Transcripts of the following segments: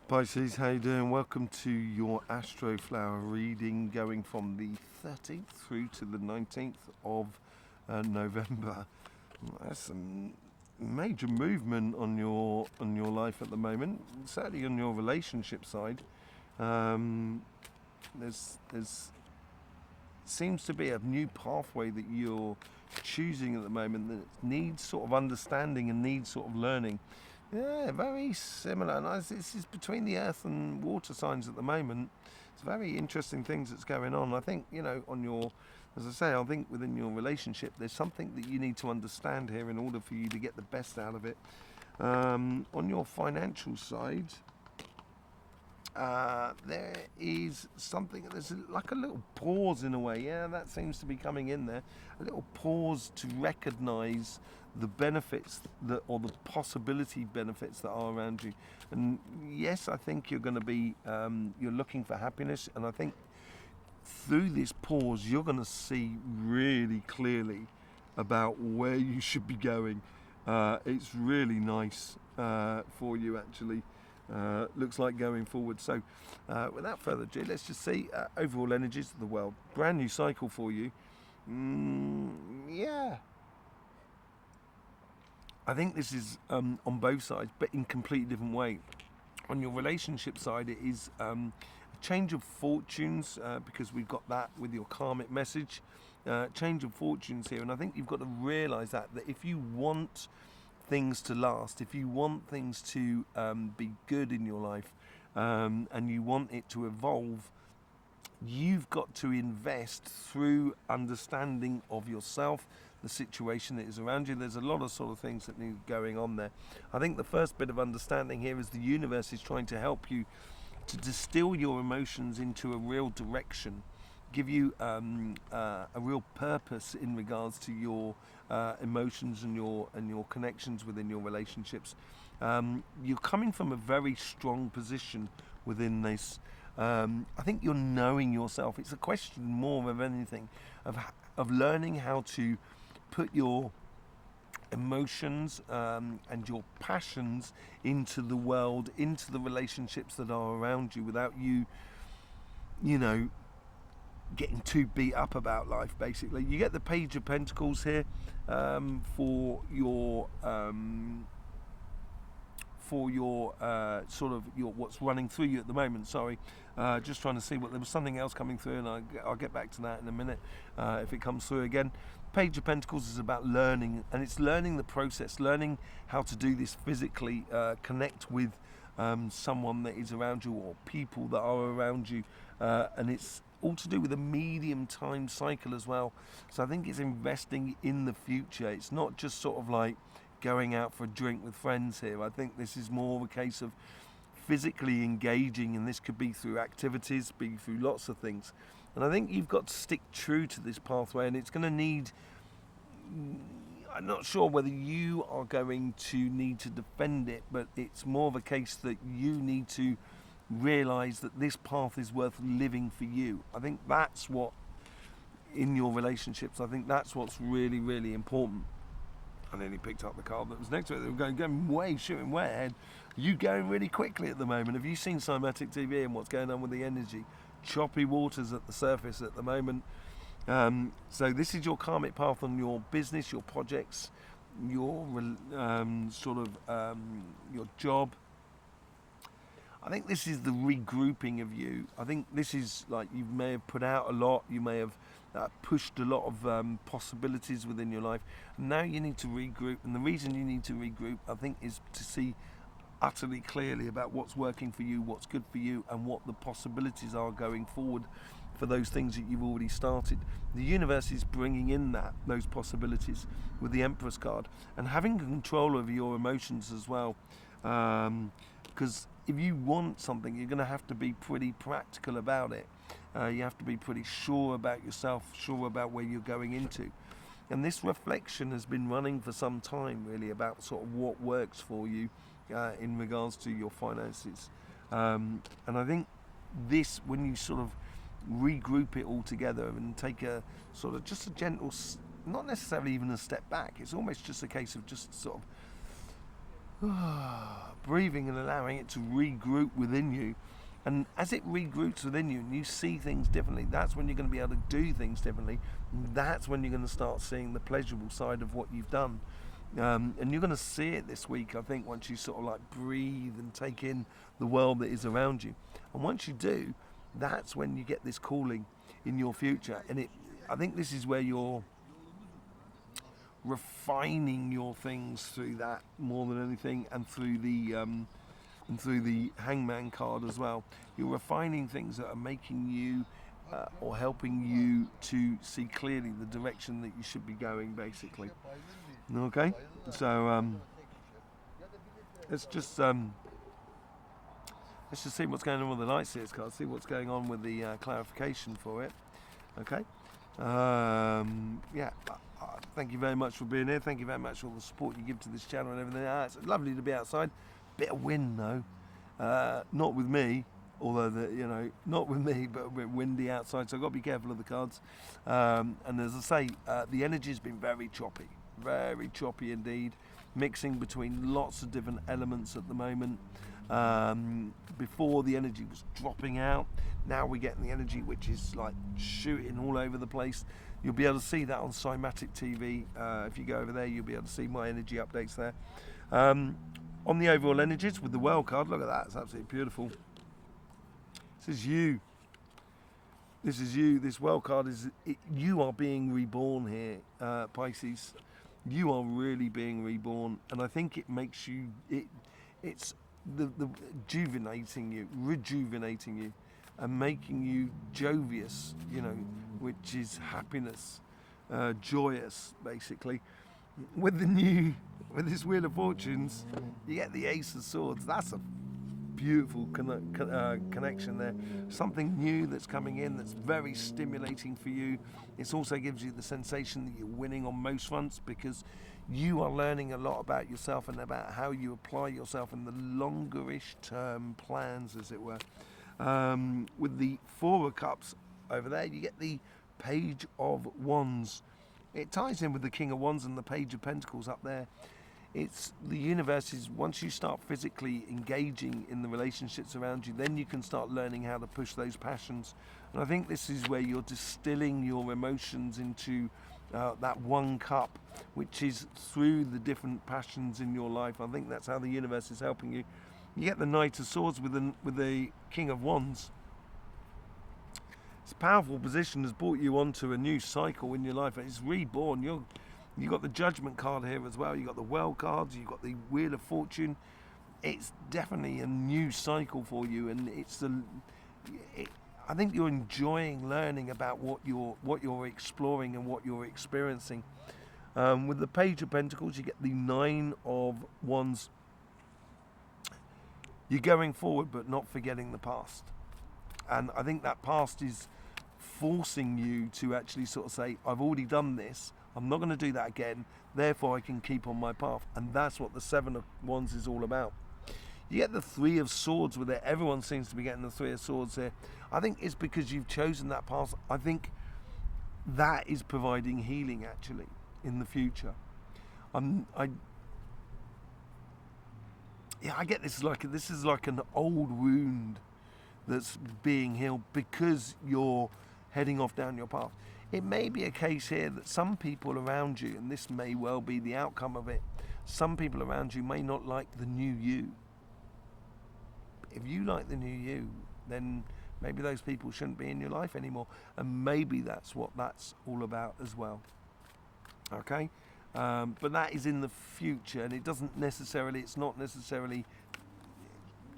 Pisces, how you doing? Welcome to your Astroflower reading going from the 13th through to the 19th of November. That's some major movement on your life at the moment, certainly on your relationship side. There's seems to be a new pathway that you're choosing at the moment that needs sort of understanding and needs sort of learning. Yeah, very similar. And this is between the earth and water signs at the moment. It's very interesting things that's going on. I think, on your, as I say, I think within your relationship, there's something that you need to understand here in order for you to get the best out of it. On your financial side, there is something, there's like a little pause in a way. Yeah, that seems to be coming in there. A little pause to recognize the benefits or the possibility benefits that are around you. And yes, I think you're going to be, you're looking for happiness. And I think through this pause, you're going to see really clearly about where you should be going. It's really nice for you, actually. Looks like going forward. So without further ado, let's just see overall energies of the world. Brand new cycle for you. Yeah, I think this is on both sides, but in completely different way. On your relationship side, it is a change of fortunes, because we've got that with your karmic message. Change of fortunes here, and I think you've got to realise that if you want things to last, if you want things to be good in your life, and you want it to evolve, you've got to invest through understanding of yourself, the situation that is around you. There's a lot of sort of things that need going on there. I think the first bit of understanding here is the universe is trying to help you to distill your emotions into a real direction, give you a real purpose in regards to your emotions and your connections within your relationships. You're coming from a very strong position within this. I think you're knowing yourself. It's a question more of anything of learning how to put your emotions and your passions into the world, into the relationships that are around you, without you getting too beat up about life. Basically, you get the Page of Pentacles here for your sort of your what's running through you at the moment. Sorry, just trying to see what there was something else coming through, and I'll get back to that in a minute if it comes through again. Page of Pentacles is about learning, and it's learning the process, learning how to do this physically, connect with someone that is around you or people that are around you, and it's all to do with a medium time cycle as well. So I think it's investing in the future. It's not just sort of like going out for a drink with friends here. I think this is more of a case of physically engaging, and this could be through activities, be through lots of things. And I think you've got to stick true to this pathway, and it's going to need, I'm not sure whether you are going to need to defend it, but it's more of a case that you need to realise that this path is worth living for you. I think that's what, in your relationships, I think that's what's really, really important. I nearly picked up the card that was next to it. They were going shooting way ahead. You going really quickly at the moment. Have you seen CYMATIC TV and what's going on with the energy? Choppy waters at the surface at the moment. So this is your karmic path on your business, your projects, your your job. I think this is the regrouping of you. I think this is like you may have put out a lot. You may have pushed a lot of possibilities within your life. And now you need to regroup. And the reason you need to regroup, I think, is to see utterly clearly about what's working for you, what's good for you, and what the possibilities are going forward for those things that you've already started. The universe is bringing in those possibilities with the Empress card, and having control over your emotions as well. Because if you want something, you're going to have to be pretty practical about it. You have to be pretty sure about yourself, sure about where you're going into. And this reflection has been running for some time, really, about sort of what works for you in regards to your finances. And I think this, when you sort of regroup it all together and take a sort of just a gentle, not necessarily even a step back, it's almost just a case of just sort of breathing and allowing it to regroup within you. And as it regroups within you and you see things differently, that's when you're going to be able to do things differently. That's when you're going to start seeing the pleasurable side of what you've done. And you're going to see it this week, I think, once you sort of like breathe and take in the world that is around you. And once you do, that's when you get this calling in your future. And I think this is where you're refining your things through that more than anything, and through the Hangman card as well. You're refining things that are making you or helping you to see clearly the direction that you should be going, basically. Okay, so let's just see what's going on with the Light Seers card, see what's going on with the clarification for it. Okay, yeah. Thank you very much for being here. Thank you very much for all the support you give to this channel and everything. It's lovely to be outside. Bit of wind though, not with me, although not with me, but a bit windy outside, so I've got to be careful of the cards. And as I say, the energy's been very choppy indeed, mixing between lots of different elements at the moment. Before the energy was dropping out, now we're getting the energy which is like shooting all over the place. You'll be able to see that on CYMATIC TV. If you go over there, you'll be able to see my energy updates there. On the overall energies with the Well card, look at that, it's absolutely beautiful. This is you. This is you. This Well card you are being reborn here, Pisces. You are really being reborn, and I think it makes you. It's the rejuvenating you, and making you jovious. Which is happiness, joyous, basically. With this Wheel of Fortunes, you get the Ace of Swords. That's a beautiful connection there. Something new that's coming in that's very stimulating for you. It also gives you the sensation that you're winning on most fronts, because you are learning a lot about yourself and about how you apply yourself in the longerish term plans, as it were. With the Four of Cups over there, you get the Page of Wands. It ties in with the King of Wands and the Page of Pentacles up there. It's the universe is, once you start physically engaging in the relationships around you, then you can start learning how to push those passions. And I think this is where you're distilling your emotions into that one cup, which is through the different passions in your life. I think that's how the universe is helping you. You get the Knight of Swords with the King of Wands. This powerful position has brought you onto a new cycle in your life. It's reborn. You've got the Judgment card here as well. You've got the Well cards. You've got the Wheel of Fortune. It's definitely a new cycle for you, and I think you're enjoying learning about what you're exploring and what you're experiencing. With the Page of Pentacles, you get the Nine of Wands. You're going forward, but not forgetting the past. And I think that past is forcing you to actually sort of say, I've already done this, I'm not going to do that again, therefore I can keep on my path. And that's what the Seven of Wands is all about. You get the Three of Swords with it. Everyone seems to be getting the Three of Swords here. I think it's because you've chosen that path. I think that is providing healing actually in the future. I get this is like an old wound that's being healed because you're heading off down your path. It may be a case here that some people around you, and this may well be the outcome of it, some people around you may not like the new you. If you like the new you, then maybe those people shouldn't be in your life anymore, and maybe that's what that's all about as well. Okay, but that is in the future, and it's not necessarily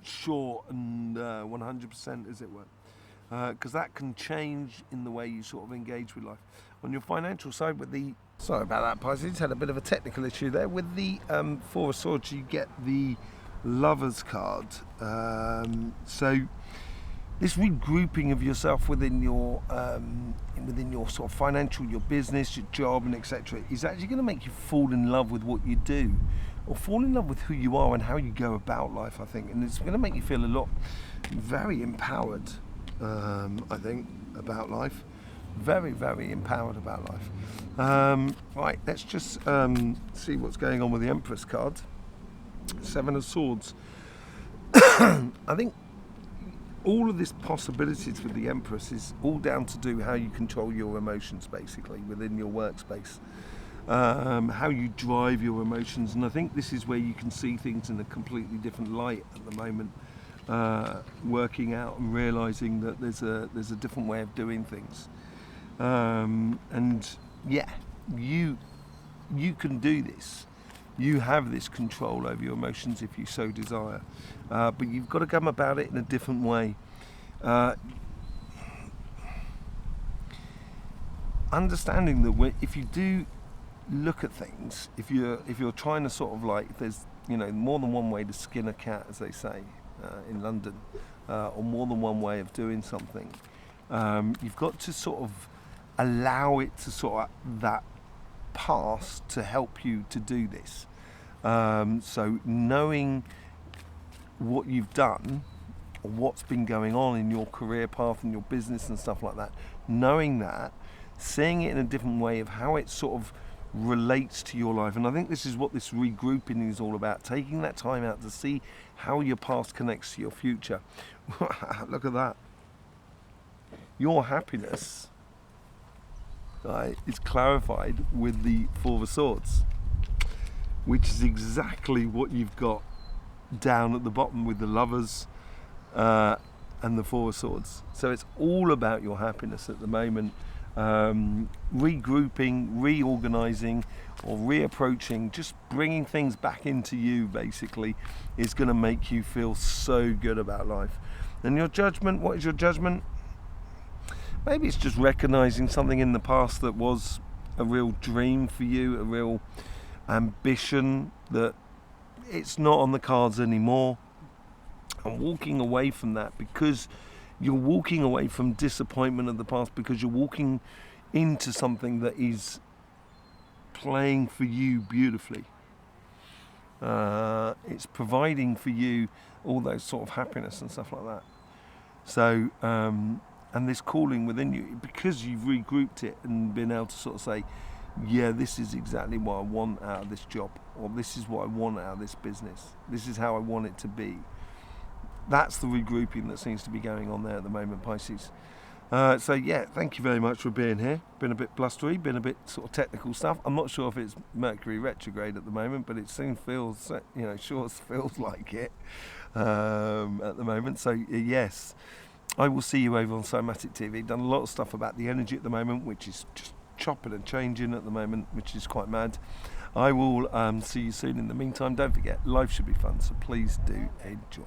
sure and 100%, as it were, because that can change in the way you sort of engage with life. On your financial side, with the sorry about that, Pisces, had a bit of a technical issue there. With the Four of Swords, you get the Lovers card. So this regrouping of yourself within your sort of financial, your business, your job, and etc., is actually going to make you fall in love with what you do, or fall in love with who you are and how you go about life, I think. And it's going to make you feel very empowered, I think, about life. Very, very empowered about life. Right, let's just see what's going on with the Empress card. Seven of Swords. I think all of this possibilities with the Empress is all down to do how you control your emotions, basically, within your workspace. How you drive your emotions, and I think this is where you can see things in a completely different light at the moment. Working out and realizing that there's a different way of doing things, and yeah, you can do this. You have this control over your emotions if you so desire, but you've got to come about it in a different way. Understanding that if you do look at things, if you're trying to sort of like, there's more than one way to skin a cat, as they say in London, or more than one way of doing something. You've got to sort of allow it to sort of that pass to help you to do this. So knowing what you've done, or what's been going on in your career path and your business and stuff like that, knowing that, seeing it in a different way of how it sort of relates to your life. And I think this is what this regrouping is all about, taking that time out to see how your past connects to your future. Look at that. Your happiness, right, is clarified with the Four of Swords, which is exactly what you've got down at the bottom with the Lovers and the Four of Swords. So it's all about your happiness at the moment. Regrouping, reorganizing, or reapproaching, just bringing things back into you, basically, is going to make you feel so good about life. And your judgment, what is your judgment? Maybe it's just recognizing something in the past that was a real dream for you, a real ambition, that it's not on the cards anymore, and walking away from that, because you're walking away from disappointment of the past, because you're walking into something that is playing for you beautifully. It's providing for you all those sort of happiness and stuff like that. So, and this calling within you, because you've regrouped it and been able to sort of say, yeah, this is exactly what I want out of this job, or this is what I want out of this business. This is how I want it to be. That's the regrouping that seems to be going on there at the moment, Pisces. So yeah, thank you very much for being here. Been a bit blustery, been a bit sort of technical stuff. I'm not sure if it's Mercury retrograde at the moment, but it soon feels, sure feels like it at the moment. So yes, I will see you over on CYMATIC TV. Done a lot of stuff about the energy at the moment, which is just chopping and changing at the moment, which is quite mad. I will see you soon. In the meantime, don't forget, life should be fun, so please do enjoy.